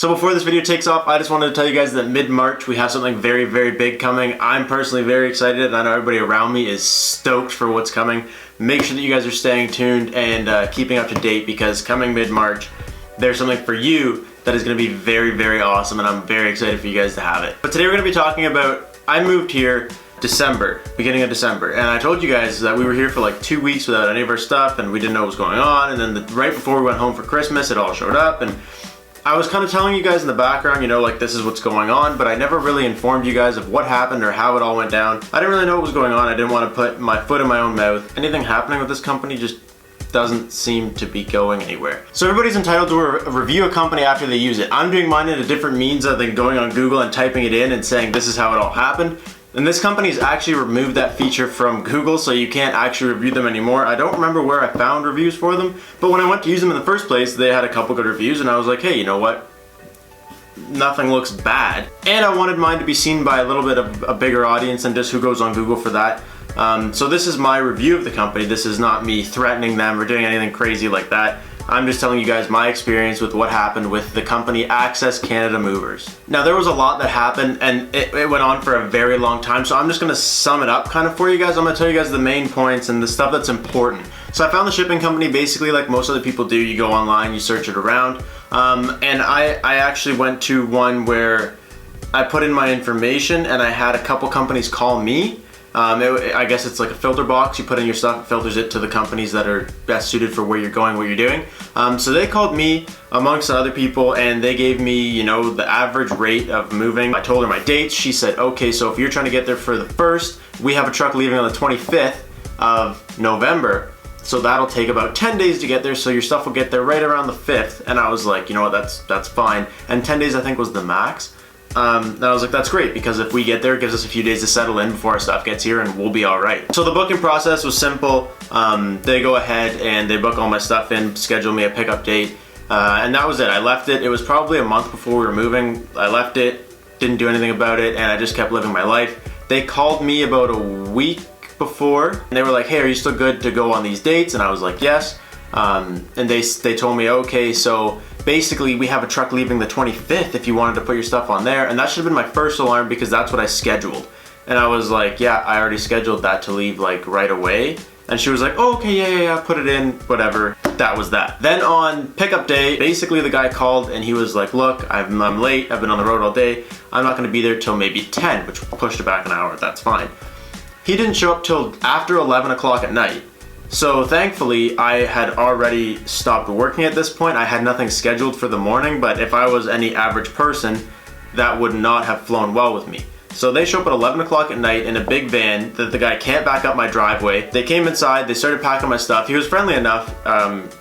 So before this video takes off, I just wanted to tell you guys that mid-March we have something very, very big coming. I'm personally very excited, and I know everybody around me is stoked for what's coming. Make sure that you guys are staying tuned and keeping up to date, because coming mid-March, there's something for you that is going to be very, very awesome, and I'm very excited for you guys to have it. But today we're going to be talking about, I moved here beginning of December, and I told you guys that we were here for like 2 weeks without any of our stuff, and we didn't know what was going on, and then right before we went home for Christmas, it all showed up, and I was kind of telling you guys in the background, you know, like this is what's going on, but I never really informed you guys of what happened or how it all went down. I didn't really know what was going on. I didn't want to put my foot in my own mouth. Anything happening with this company just doesn't seem to be going anywhere. So everybody's entitled to review a company after they use it. I'm doing mine in a different means other than going on Google and typing it in and saying this is how it all happened. And this company's actually removed that feature from Google, so you can't actually review them anymore. I don't remember where I found reviews for them, but when I went to use them in the first place, they had a couple good reviews, and I was like, hey, you know what? Nothing looks bad. And I wanted mine to be seen by a little bit of a bigger audience than just who goes on Google for that. So this is my review of the company. This is not me threatening them or doing anything crazy like that. I'm just telling you guys my experience with what happened with the company Access Canada Movers. Now there was a lot that happened, and it went on for a very long time, so I'm just gonna sum it up kind of for you guys. I'm gonna tell you guys the main points and the stuff that's important. So I found the shipping company basically like most other people do. You go online, you search it around, and I actually went to one where I put in my information and I had a couple companies call me. I guess it's like a filter box. You put in your stuff, it filters it to the companies that are best suited for where you're going, what you're doing. So they called me amongst other people, and they gave me, you know, the average rate of moving. I told her my dates. She said, okay, so if you're trying to get there for the 1st, we have a truck leaving on the 25th of November. So that'll take about 10 days to get there, so your stuff will get there right around the 5th. And I was like, you know what, that's fine. And 10 days I think was the max. And I was like, that's great, because if we get there, it gives us a few days to settle in before our stuff gets here, and we'll be all right. So the booking process was simple. They go ahead and they book all my stuff in, schedule me a pickup date, and that was it. I left it. It was probably a month before we were moving. I left it, didn't do anything about it, and I just kept living my life. They called me about a week before, and they were like, hey, are you still good to go on these dates? And I was like, yes. And they told me, okay, so basically we have a truck leaving the 25th if you wanted to put your stuff on there. And that should have been my first alarm, because that's what I scheduled. And I was like, yeah, I already scheduled that to leave like right away. And she was like, oh, okay, yeah, put it in, whatever. That was that. Then on pickup day, basically the guy called and he was like, look, I'm late, I've been on the road all day, I'm not gonna be there till maybe 10, which pushed it back an hour, that's fine. He didn't show up till after 11 o'clock at night. So thankfully, I had already stopped working at this point. I had nothing scheduled for the morning, but if I was any average person, that would not have flown well with me. So they show up at 11 o'clock at night in a big van that the guy can't back up my driveway. They came inside, they started packing my stuff. He was friendly enough,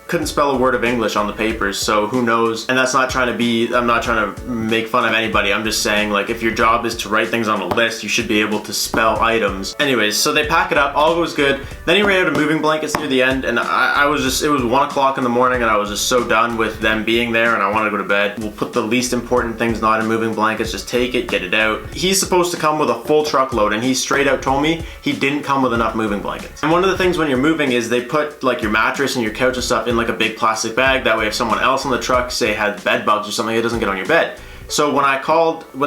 couldn't spell a word of English on the papers, so who knows. And that's not trying to be, I'm not trying to make fun of anybody. I'm just saying, like, if your job is to write things on a list, you should be able to spell items. Anyways, so they pack it up, all goes good. Then he ran out of moving blankets near the end, and I was just, it was 1 o'clock in the morning, and I was just so done with them being there, and I wanted to go to bed. We'll put the least important things not in moving blankets, just take it, get it out. He's supposed to come with a full truckload, and he straight out told me he didn't come with enough moving blankets. And one of the things when you're moving is they put like your mattress and your couch and stuff in like a big plastic bag. That way if someone else on the truck, say, had bed bugs or something, it doesn't get on your bed. So when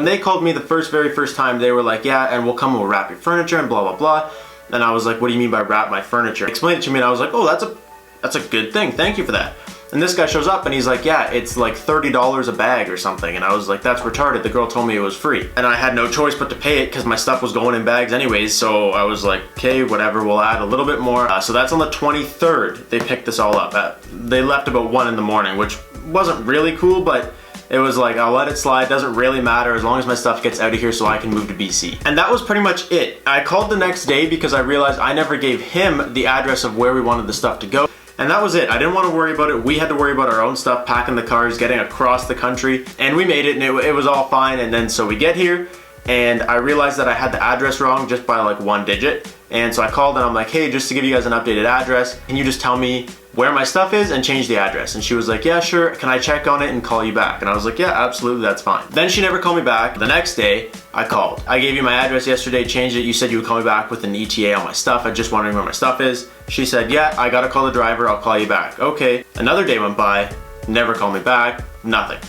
they called me the very first time, they were like, yeah, and we'll come and we'll wrap your furniture and blah, blah, blah. And I was like, what do you mean by wrap my furniture? Explain it to me, and I was like, oh, that's a good thing. Thank you for that. And this guy shows up and he's like, yeah, it's like $30 a bag or something. And I was like, that's retarded. The girl told me it was free. And I had no choice but to pay it because my stuff was going in bags anyways. So I was like, okay, whatever, we'll add a little bit more. So that's on the 23rd. They picked this all up. They left about 1 in the morning, which wasn't really cool, but it was like, I'll let it slide, doesn't really matter as long as my stuff gets out of here so I can move to BC. And that was pretty much it. I called the next day because I realized I never gave him the address of where we wanted the stuff to go. And that was it. I didn't want to worry about it. We had to worry about our own stuff, packing the cars, getting across the country, and we made it, and it was all fine. And then so we get here, and I realized that I had the address wrong just by like 1 digit. And so I called and I'm like, hey, just to give you guys an updated address, can you just tell me where my stuff is and change the address? And she was like, yeah, sure. Can I check on it and call you back? And I was like, yeah, absolutely, that's fine. Then she never called me back. The next day, I called. I gave you my address yesterday, changed it. You said you would call me back with an ETA on my stuff. I'm just wondering where my stuff is. She said, yeah, I gotta call the driver. I'll call you back. Okay. Another day went by, never called me back, nothing.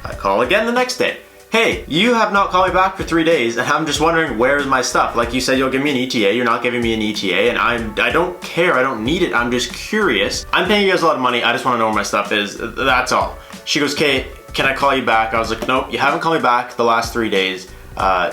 I call again the next day. Hey, you have not called me back for 3 days, and I'm just wondering where's my stuff. Like you said, you'll give me an ETA. You're not giving me an ETA, and I don't care. I don't need it. I'm just curious. I'm paying you guys a lot of money. I just want to know where my stuff is. That's all. She goes, Kate, can I call you back? I was like, nope, you haven't called me back the last 3 days.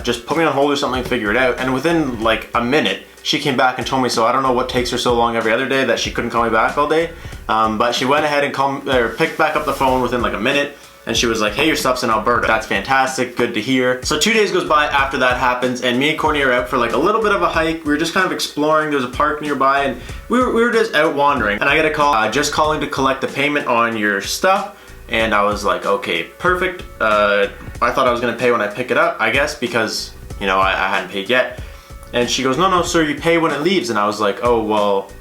Just put me on hold or something, figure it out. And within like a minute, she came back and told me, so I don't know what takes her so long every other day that she couldn't call me back all day. But she went ahead and picked back up the phone within like a minute. And she was like, hey, your stuff's in Alberta. That's fantastic, good to hear. So 2 days goes by after that happens, and me and Courtney are out for like a little bit of a hike. We were just kind of exploring. There's a park nearby, and we were just out wandering. And I get a call, just calling to collect the payment on your stuff. And I was like, okay, perfect. I thought I was gonna pay when I pick it up, I guess, because, you know, I hadn't paid yet. And she goes, no, sir, you pay when it leaves. And I was like, oh, well,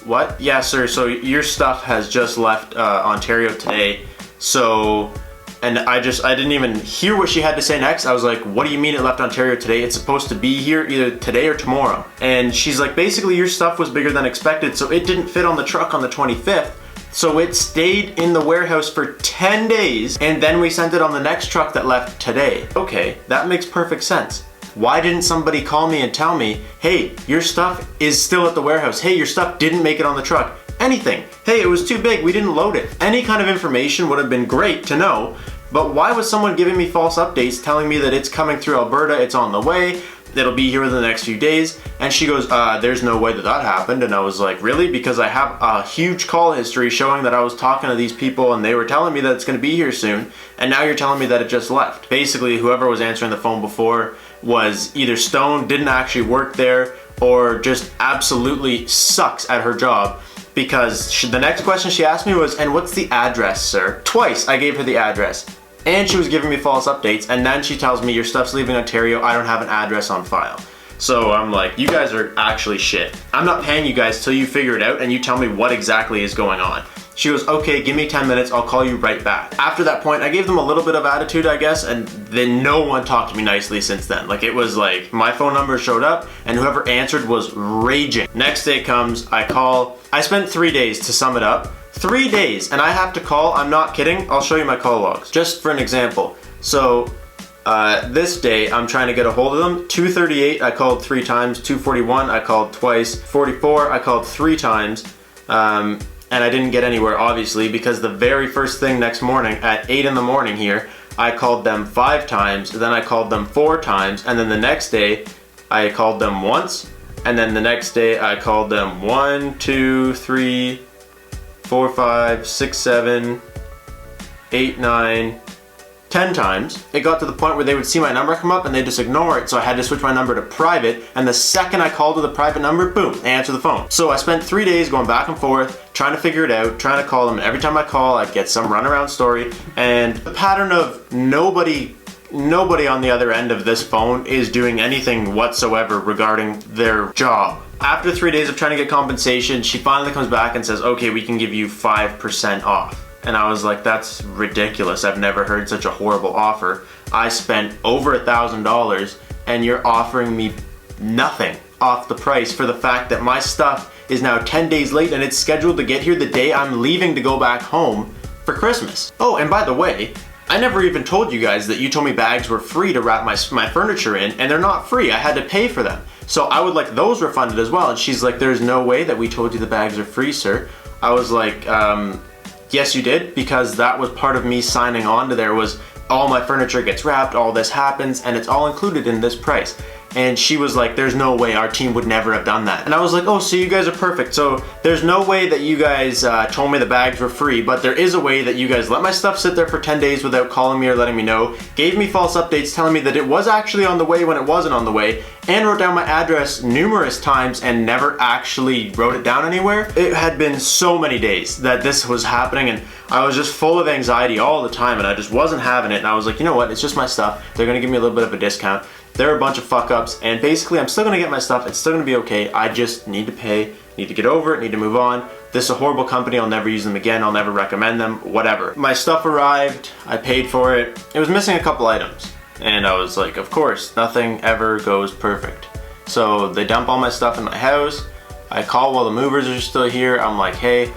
what? Yeah, sir, so your stuff has just left Ontario today. So, and I didn't even hear what she had to say next. I was like, what do you mean it left Ontario today? It's supposed to be here either today or tomorrow. And she's like, basically your stuff was bigger than expected, so it didn't fit on the truck on the 25th. So it stayed in the warehouse for 10 days, and then we sent it on the next truck that left today. Okay, that makes perfect sense. Why didn't somebody call me and tell me, hey, your stuff is still at the warehouse. Hey, your stuff didn't make it on the truck. Anything. Hey, it was too big, we didn't load it. Any kind of information would have been great to know, but why was someone giving me false updates telling me that it's coming through Alberta, it's on the way, it'll be here within the next few days? And she goes, there's no way that happened. And I was like, really? Because I have a huge call history showing that I was talking to these people and they were telling me that it's gonna be here soon, and now you're telling me that it just left. Basically, whoever was answering the phone before was either stoned, didn't actually work there, or just absolutely sucks at her job. Because the next question she asked me was, and what's the address, sir? Twice I gave her the address. And she was giving me false updates, and then she tells me your stuff's leaving Ontario, I don't have an address on file. So I'm like, you guys are actually shit. I'm not paying you guys till you figure it out and you tell me what exactly is going on. She goes, okay, give me 10 minutes, I'll call you right back. After that point, I gave them a little bit of attitude, I guess, and then no one talked to me nicely since then. Like, it was like, my phone number showed up, and whoever answered was raging. Next day comes, I call. I spent 3 days to sum it up. 3 days, and I have to call, I'm not kidding, I'll show you my call logs. Just for an example. So, this day, I'm trying to get a hold of them. 2:38, I called 3 times. 2:41, I called twice. 44, I called 3 times. And I didn't get anywhere, obviously, because the very first thing next morning at 8 in the morning here, I called them 5 times, then I called them 4 times, and then the next day I called them once, and then the next day I called them 1, 2, 3, 4, 5, 6, 7, 8, 9, 10 times. It got to the point where they would see my number come up and they just ignore it, so I had to switch my number to private, and the second I called to the private number, boom, they answer the phone. So I spent 3 days going back and forth, trying to figure it out, trying to call them, and every time I call, I'd get some runaround story, and the pattern of nobody on the other end of this phone is doing anything whatsoever regarding their job. After 3 days of trying to get compensation, she finally comes back and says, okay, we can give you 5% off. And I was like, that's ridiculous. I've never heard such a horrible offer. I spent over $1,000 and you're offering me nothing off the price for the fact that my stuff is now 10 days late and it's scheduled to get here the day I'm leaving to go back home for Christmas. Oh, and by the way, I never even told you guys that you told me bags were free to wrap my furniture in, and they're not free. I had to pay for them. So I would like those refunded as well. And she's like, there's no way that we told you the bags are free, sir. I was like, yes, you did, because that was part of me signing on to there was all my furniture gets wrapped, all this happens, and it's all included in this price. And she was like, there's no way, our team would never have done that. And I was like, oh, so you guys are perfect. So there's no way that you guys told me the bags were free, but there is a way that you guys let my stuff sit there for 10 days without calling me or letting me know, gave me false updates telling me that it was actually on the way when it wasn't on the way, and wrote down my address numerous times and never actually wrote it down anywhere. It had been so many days that this was happening, and I was just full of anxiety all the time, and I just wasn't having it. And I was like, you know what, it's just my stuff. They're gonna give me a little bit of a discount. They're a bunch of fuck ups, and basically I'm still gonna get my stuff. It's still gonna be okay. I just need to pay, need to get over it, need to move on. This is a horrible company. I'll never use them again. I'll never recommend them, whatever. My stuff arrived. I paid for it. It was missing a couple items. And I was like, of course, nothing ever goes perfect. So they dump all my stuff in my house. I call while the movers are still here. I'm like, hey,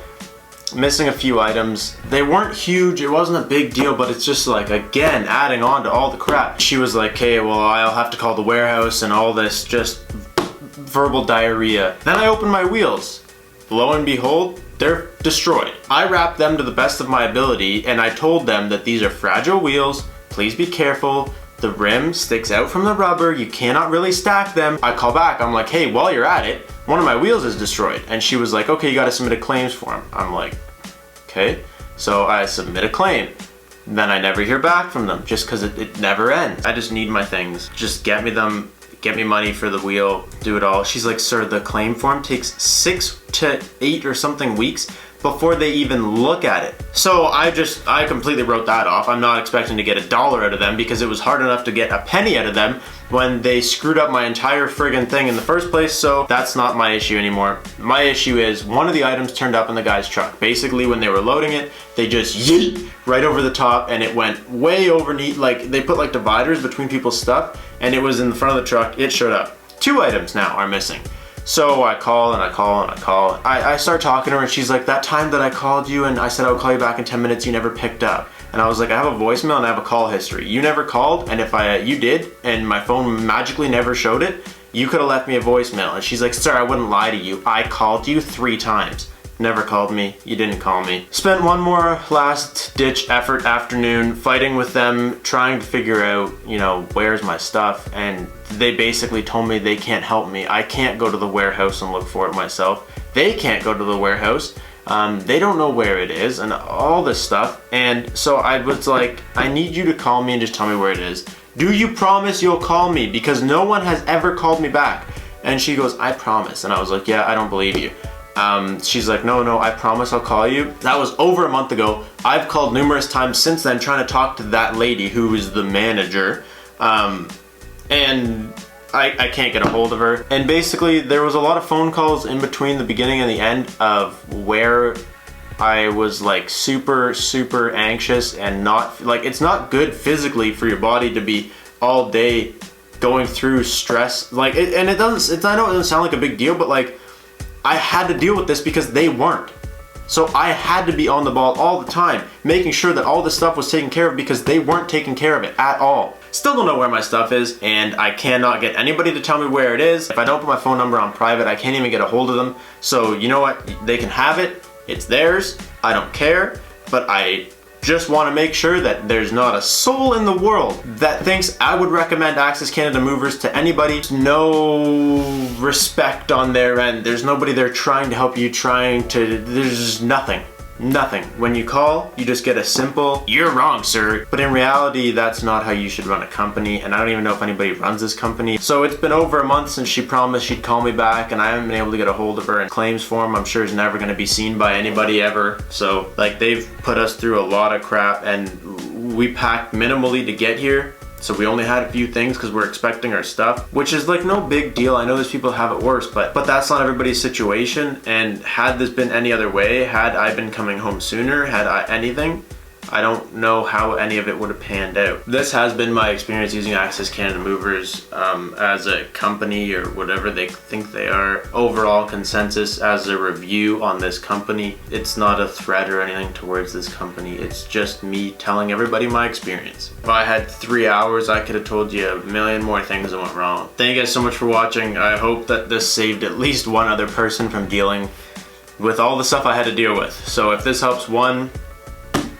missing a few items. They weren't huge, it wasn't a big deal, but it's just like, again, adding on to all the crap. She was like, hey, well, I'll have to call the warehouse and all this, just verbal diarrhea. Then I opened my wheels. Lo and behold, they're destroyed. I wrapped them to the best of my ability, and I told them that these are fragile wheels, please be careful. The rim sticks out from the rubber, you cannot really stack them. I call back, I'm like, hey, while you're at it, one of my wheels is destroyed. And she was like, okay, you gotta submit a claims form. I'm like, okay. So I submit a claim. Then I never hear back from them, just cause it never ends. I just need my things. Just get me them, get me money for the wheel, do it all. She's like, sir, the claim form takes 6 to 8 or something weeks before they even look at it. So I completely wrote that off. I'm not expecting to get $1 out of them because it was hard enough to get a penny out of them when they screwed up my entire friggin' thing in the first place, so that's not my issue anymore. My issue is one of the items turned up in the guy's truck. Basically, when they were loading it, they just yeet right over the top and it went way over neat. Like, they put like dividers between people's stuff and it was in the front of the truck. It showed up. 2 items now are missing. So I call and I call and I call. I start talking to her and she's like, that time that I called you and I said I would call you back in 10 minutes, you never picked up. And I was like, I have a voicemail and I have a call history. You never called, and if you did, and my phone magically never showed it, you could have left me a voicemail. And she's like, sir, I wouldn't lie to you. I called you 3 times. Never called me, you didn't call me. Spent one more last ditch effort afternoon fighting with them, trying to figure out, you know, where's my stuff, and they basically told me they can't help me. I can't go to the warehouse and look for it myself. They can't go to the warehouse. They don't know where it is and all this stuff. And so I was like, I need you to call me and just tell me where it is. Do you promise you'll call me? Because no one has ever called me back. And she goes, I promise. And I was like, yeah, I don't believe you. She's like, no, I promise I'll call you. That was over a month ago. I've called numerous times since then trying to talk to that lady who is the manager. And I can't get a hold of her. And basically there was a lot of phone calls in between the beginning and the end of where I was like super anxious and not, like, it's not good physically for your body to be all day going through stress. Like, I know it doesn't sound like a big deal, but like, I had to deal with this because they weren't. So I had to be on the ball all the time, making sure that all this stuff was taken care of because they weren't taking care of it at all. Still don't know where my stuff is, and I cannot get anybody to tell me where it is. If I don't put my phone number on private, I can't even get a hold of them. So you know what? They can have it. It's theirs. I don't care. But I just want to make sure that there's not a soul in the world that thinks I would recommend Access Canada Movers to anybody. No respect on their end. There's nobody there trying to help you, there's just nothing. Nothing. When you call, you just get a simple, you're wrong, sir. But in reality, that's not how you should run a company, and I don't even know if anybody runs this company. So it's been over a month since she promised she'd call me back, and I haven't been able to get a hold of her. And claims form, I'm sure, is never gonna be seen by anybody ever. So, like, they've put us through a lot of crap, and we packed minimally to get here. So we only had a few things because we're expecting our stuff, which is like no big deal. I know there's people have it worse, but that's not everybody's situation. And had this been any other way, had I been coming home sooner, had I anything, I don't know how any of it would have panned out. This has been my experience using Access Canada Movers as a company or whatever they think they are. Overall consensus as a review on this company, it's not a threat or anything towards this company. It's just me telling everybody my experience. If I had 3 hours, I could have told you a million more things that went wrong. Thank you guys so much for watching. I hope that this saved at least one other person from dealing with all the stuff I had to deal with. So if this helps one,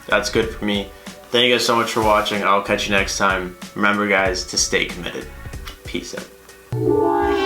that's good for me. Thank you guys so much for watching. I'll catch you next time. Remember, guys, to stay committed. Peace out.